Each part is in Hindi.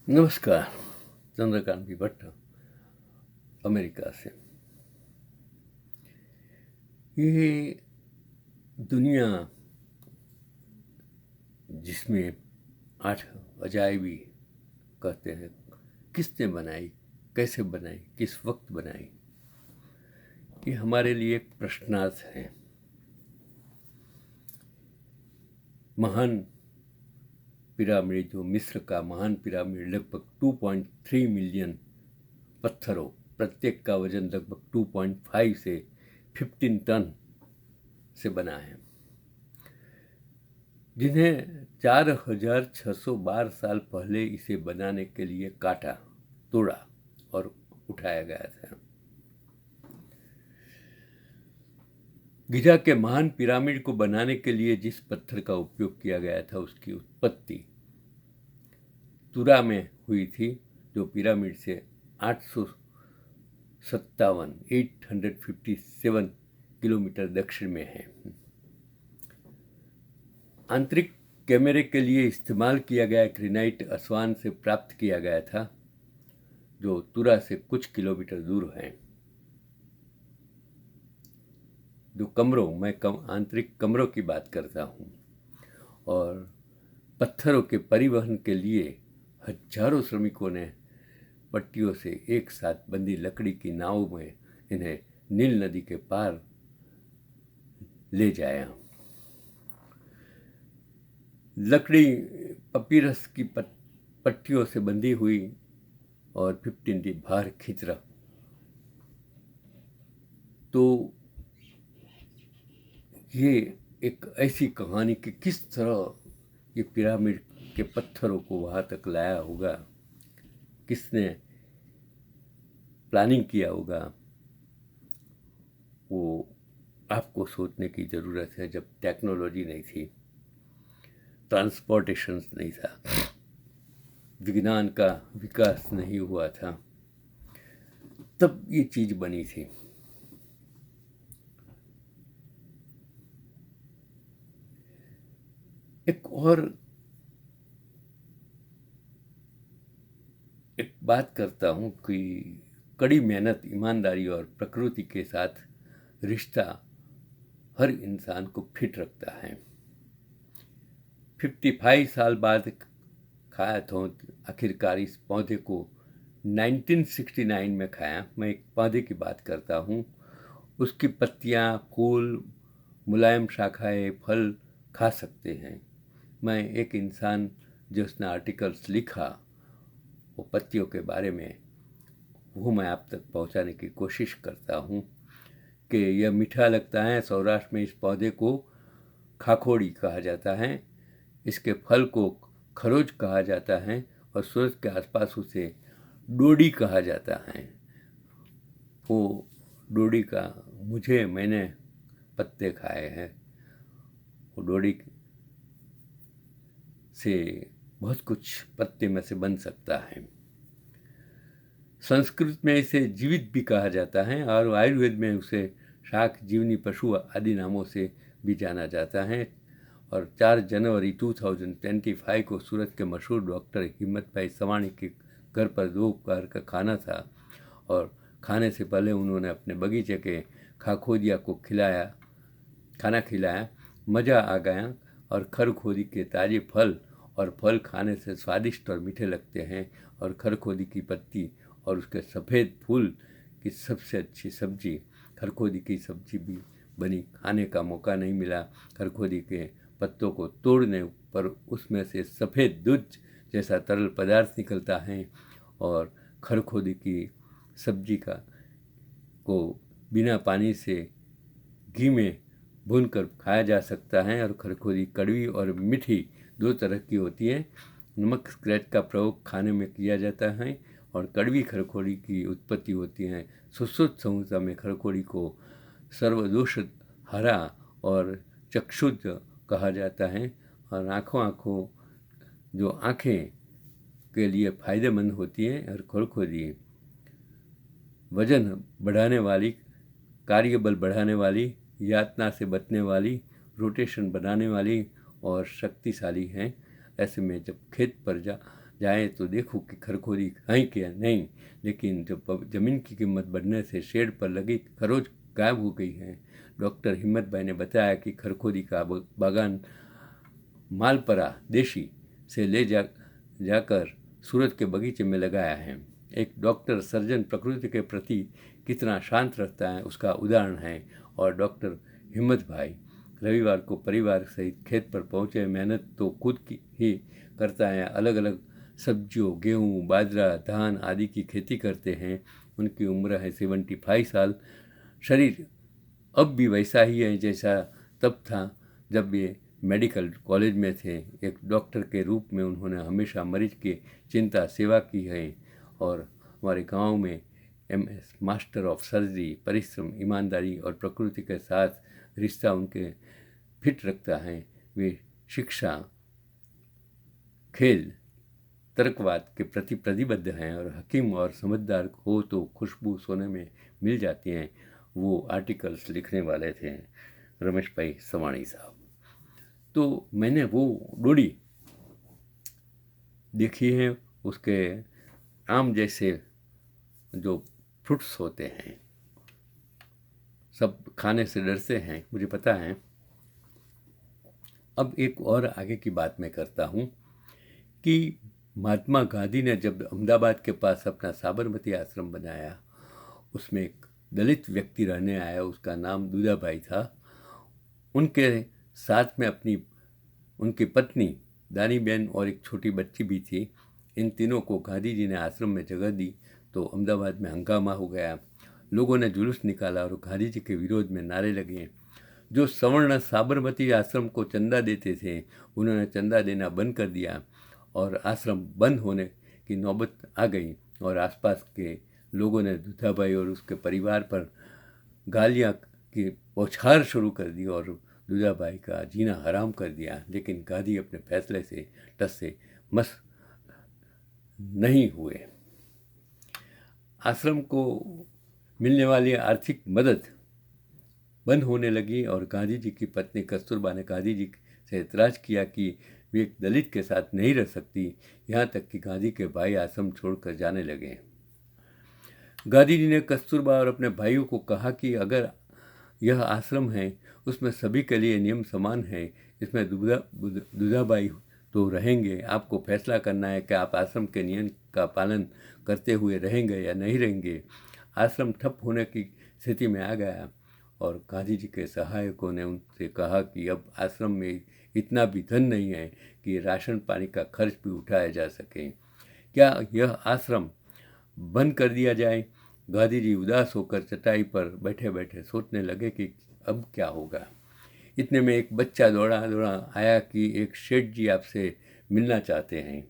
नमस्कार। चंद्रकांत भी भट्ट, अमेरिका से। ये दुनिया जिसमें 8 अजायबी कहते हैं, किसने बनाई, कैसे बनाई, किस वक्त बनाई, ये हमारे लिए एक प्रश्नार्थ है। महान पिरामिड, जो मिस्र का महान पिरामिड, लगभग 2.3 मिलियन पत्थरों, प्रत्येक का वजन लगभग 2.5 से 15 टन से बना है, जिन्हें 4,612 साल पहले इसे बनाने के लिए काटा, तोड़ा और उठाया गया था। गिजा के महान पिरामिड को बनाने के लिए जिस पत्थर का उपयोग किया गया था, उसकी उत्पत्ति तुरा में हुई थी, जो पिरामिड से 857 किलोमीटर दक्षिण में है। आंतरिक कैमरे के लिए इस्तेमाल किया गया ग्रेनाइट असवान से प्राप्त किया गया था, जो तुरा से कुछ किलोमीटर दूर है। जो कमरों, मैं आंतरिक कमरों की बात करता हूँ, और पत्थरों के परिवहन के लिए हजारों श्रमिकों ने पट्टियों से एक साथ बंधी लकड़ी की नाव में इन्हें नील नदी के पार ले जाया। लकड़ी पपीरस की पट्टियों से बंधी हुई और 15 डी भार खींच रहा। तो ये एक ऐसी कहानी कि किस तरह ये पिरामिड के पत्थरों को वहाँ तक लाया होगा, किसने प्लानिंग किया होगा, वो आपको सोचने की ज़रूरत है। जब टेक्नोलॉजी नहीं थी, ट्रांसपोर्टेशन नहीं था, विज्ञान का विकास नहीं हुआ था, तब ये चीज़ बनी थी। एक बात करता हूँ कि कड़ी मेहनत, ईमानदारी और प्रकृति के साथ रिश्ता हर इंसान को फिट रखता है। 55 साल बाद खाया तो आखिरकार इस पौधे को 1969 में खाया। मैं एक पौधे की बात करता हूँ। उसकी पत्तियाँ, फूल, मुलायम शाखाएं, फल खा सकते हैं। मैं एक इंसान जो उसने आर्टिकल्स लिखा वो पत्तियों के बारे में, वो मैं आप तक पहुंचाने की कोशिश करता हूं कि यह मीठा लगता है। सौराष्ट्र में इस पौधे को खाखोड़ी कहा जाता है। इसके फल को खरोज कहा जाता है और सूरज के आसपास उसे डोडी कहा जाता है। वो डोडी का मैंने पत्ते खाए हैं। वो डोडी से बहुत कुछ पत्ते में से बन सकता है। संस्कृत में इसे जीवित भी कहा जाता है और आयुर्वेद में उसे शाक, जीवनी, पशु आदि नामों से भी जाना जाता है। और 4 जनवरी 2025 को सूरत के मशहूर डॉक्टर हिम्मत भाई सवाणी के घर पर दोपहर का खाना था, और खाने से पहले उन्होंने अपने बगीचे के खाखोदिया को खाना खिलाया। मज़ा आ गया। और खरखोदी के ताज़े फल और फल खाने से स्वादिष्ट और मीठे लगते हैं, और खरखोदी की पत्ती और उसके सफ़ेद फूल की सबसे अच्छी सब्जी खरखोदी की सब्जी भी बनी। खाने का मौका नहीं मिला। खरखोदी के पत्तों को तोड़ने पर उसमें से सफ़ेद दूध जैसा तरल पदार्थ निकलता है, और खरखोदी की सब्जी को बिना पानी से घी में भूनकर खाया जा सकता है। और खरखोदी कड़वी और मीठी 2 तरह की होती है। नमक स्क्रैच का प्रयोग खाने में किया जाता है, और कड़वी खरखोड़ी की उत्पत्ति होती है। सुश्रुत संहिता में खरखोड़ी को सर्वदोष हरा और चक्षुष कहा जाता है। और आँखों जो आँखें के लिए फायदेमंद होती हैं। और खरखोड़ी वजन बढ़ाने वाली, कार्यबल बढ़ाने वाली, यातना से बचने वाली, रोटेशन बनाने वाली और शक्तिशाली हैं। ऐसे में जब खेत पर जाएं तो देखो कि खरखोरी है क्या नहीं, लेकिन जब ज़मीन की कीमत बढ़ने से शेड पर लगी खरोच गायब हो गई है। डॉक्टर हिम्मत भाई ने बताया कि खरखोरी का बागान मालपरा देशी से ले जाकर सूरत के बगीचे में लगाया है। एक डॉक्टर सर्जन प्रकृति के प्रति कितना शांत रहता है उसका उदाहरण है। और डॉक्टर हिम्मत भाई रविवार को परिवार सहित खेत पर पहुंचे। मेहनत तो खुद की ही करता है, अलग अलग सब्जियों, गेहूँ, बाजरा, धान आदि की खेती करते हैं। उनकी उम्र है 75 साल। शरीर अब भी वैसा ही है जैसा तब था जब ये मेडिकल कॉलेज में थे। एक डॉक्टर के रूप में उन्होंने हमेशा मरीज की चिंता सेवा की है। और हमारे गांव में MS मास्टर ऑफ सर्जरी, परिश्रम, ईमानदारी और प्रकृति के साथ रिश्ता उनके फिट रखता है। वे शिक्षा, खेल, तर्कवाद के प्रति प्रतिबद्ध हैं और हकीम और समझदार हो तो खुशबू सोने में मिल जाती हैं। वो आर्टिकल्स लिखने वाले थे, रमेश भाई सवाणी साहब। तो मैंने वो डोडी देखी है। उसके आम जैसे जो फ्रूट्स होते हैं सब खाने से डरते हैं, मुझे पता है। अब एक और आगे की बात मैं करता हूँ कि महात्मा गांधी ने जब अहमदाबाद के पास अपना साबरमती आश्रम बनाया, उसमें एक दलित व्यक्ति रहने आया, उसका नाम दूधाबाई था। उनके साथ में उनकी पत्नी दानीबेन और एक छोटी बच्ची भी थी। इन तीनों को गांधी जी ने आश्रम में जगह दी तो अहमदाबाद में हंगामा हो गया। लोगों ने जुलूस निकाला और गांधी जी के विरोध में नारे लगे। जो सवर्ण साबरमती आश्रम को चंदा देते थे उन्होंने चंदा देना बंद कर दिया और आश्रम बंद होने की नौबत आ गई। और आसपास के लोगों ने दूधाबाई और उसके परिवार पर गालियाँ की बौछार शुरू कर दी और दूधाबाई का जीना हराम कर दिया। लेकिन गांधी अपने फैसले से टस से मस नहीं हुए। आश्रम को मिलने वाली आर्थिक मदद बंद होने लगी और गांधी जी की पत्नी कस्तूरबा ने गांधी जी से एतराज़ किया कि वे एक दलित के साथ नहीं रह सकती। यहाँ तक कि गांधी के भाई आश्रम छोड़कर जाने लगे। गांधी जी ने कस्तूरबा और अपने भाइयों को कहा कि अगर यह आश्रम है उसमें सभी के लिए नियम समान है, इसमें दूधाबाई तो रहेंगे। आपको फैसला करना है कि आप आश्रम के नियम का पालन करते हुए रहेंगे या नहीं रहेंगे। आश्रम ठप होने की स्थिति में आ गया और गांधी जी के सहायकों ने उनसे कहा कि अब आश्रम में इतना भी धन नहीं है कि राशन पानी का खर्च भी उठाया जा सके। क्या यह आश्रम बंद कर दिया जाए? गांधी जी उदास होकर चटाई पर बैठे बैठे सोचने लगे कि अब क्या होगा। इतने में एक बच्चा दौड़ा आया कि एक सेठ जी आपसे मिलना चाहते हैं।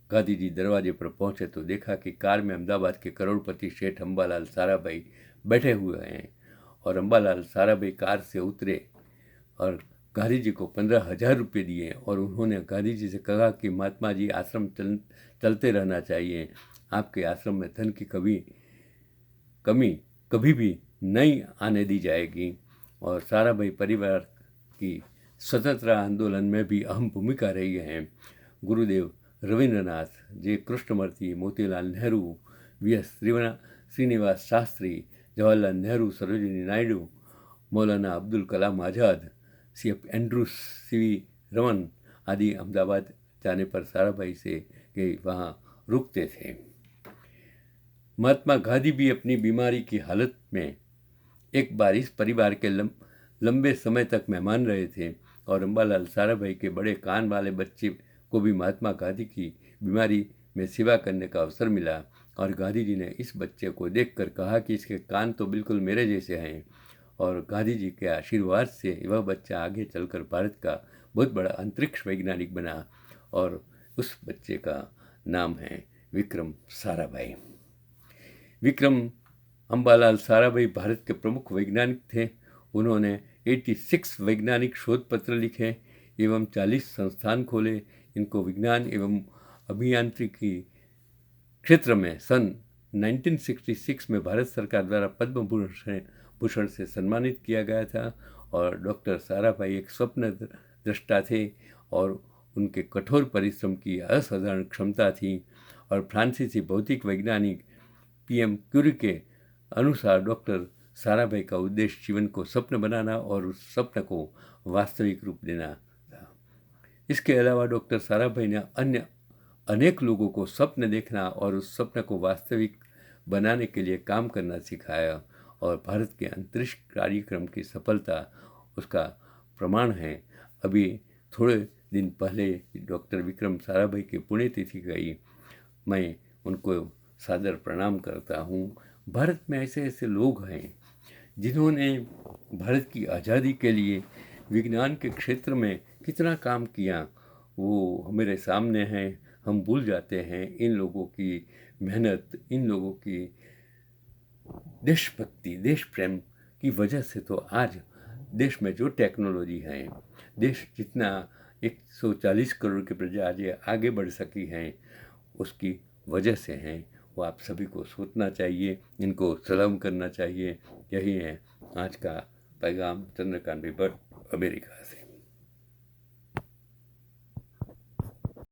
गांधी जी दरवाजे पर पहुंचे तो देखा कि कार में अहमदाबाद के करोड़पति सेठ अंबालाल साराभाई बैठे हुए हैं। और अंबालाल साराभाई कार से उतरे और गांधी जी को 15,000 रुपये दिए और उन्होंने गांधी जी से कहा कि महात्मा जी, आश्रम चलते रहना चाहिए। आपके आश्रम में धन की कमी कभी भी नहीं आने दी जाएगी। और साराभाई परिवार की स्वतंत्रता आंदोलन में भी अहम भूमिका रही है। गुरुदेव रविंद्रनाथ, जे कृष्णमूर्ति, मोतीलाल नेहरू, VS श्रीनिवास शास्त्री, जवाहरलाल नेहरू, सरोजिनी नायडू, मौलाना Abdul Kalam Azad, CF Andrews, CV Raman आदि अहमदाबाद जाने पर साराभाई से के वहाँ रुकते थे। महात्मा गांधी भी अपनी बीमारी की हालत में एक बार इस परिवार के लंबे समय तक मेहमान रहे थे। और अंबालाल साराभाई के बड़े कान वाले बच्चे को भी महात्मा गांधी की बीमारी में सेवा करने का अवसर मिला। और गांधी जी ने इस बच्चे को देखकर कहा कि इसके कान तो बिल्कुल मेरे जैसे हैं। और गांधी जी के आशीर्वाद से वह बच्चा आगे चलकर भारत का बहुत बड़ा अंतरिक्ष वैज्ञानिक बना और उस बच्चे का नाम है विक्रम साराभाई। विक्रम अंबालाल साराभाई भारत के प्रमुख वैज्ञानिक थे। उन्होंने 86 वैज्ञानिक शोध पत्र लिखे एवं 40 संस्थान खोले। इनको विज्ञान एवं अभियांत्रिकी क्षेत्र में सन 1966 में भारत सरकार द्वारा पद्म भूषण से सम्मानित किया गया था। और डॉक्टर साराभाई एक स्वप्न दृष्टा थे और उनके कठोर परिश्रम की असाधारण क्षमता थी और फ्रांसीसी भौतिक वैज्ञानिक पीएम क्यूरी के अनुसार डॉक्टर साराभाई का उद्देश्य जीवन को स्वप्न बनाना और उस स्वप्न को वास्तविक रूप देना था। इसके अलावा डॉक्टर साराभाई ने अन्य अनेक लोगों को स्वप्न देखना और उस स्वप्न को वास्तविक बनाने के लिए काम करना सिखाया और भारत के अंतरिक्ष कार्यक्रम की सफलता उसका प्रमाण है। अभी थोड़े दिन पहले डॉक्टर विक्रम साराभाई की पुण्यतिथि गई। मैं उनको सादर प्रणाम करता हूँ। भारत में ऐसे ऐसे लोग हैं जिन्होंने भारत की आज़ादी के लिए विज्ञान के क्षेत्र में कितना काम किया, वो मेरे सामने हैं। हम भूल जाते हैं इन लोगों की मेहनत, इन लोगों की देशभक्ति, देश प्रेम की वजह से तो आज देश में जो टेक्नोलॉजी है, देश जितना 140 करोड़ की प्रजा आज आगे बढ़ सकी हैं, उसकी वजह से हैं। वो आप सभी को सोचना चाहिए, इनको सलाम करना चाहिए। यही है आज का पैगाम चंद्रकांत भट्ट, अमेरिका से।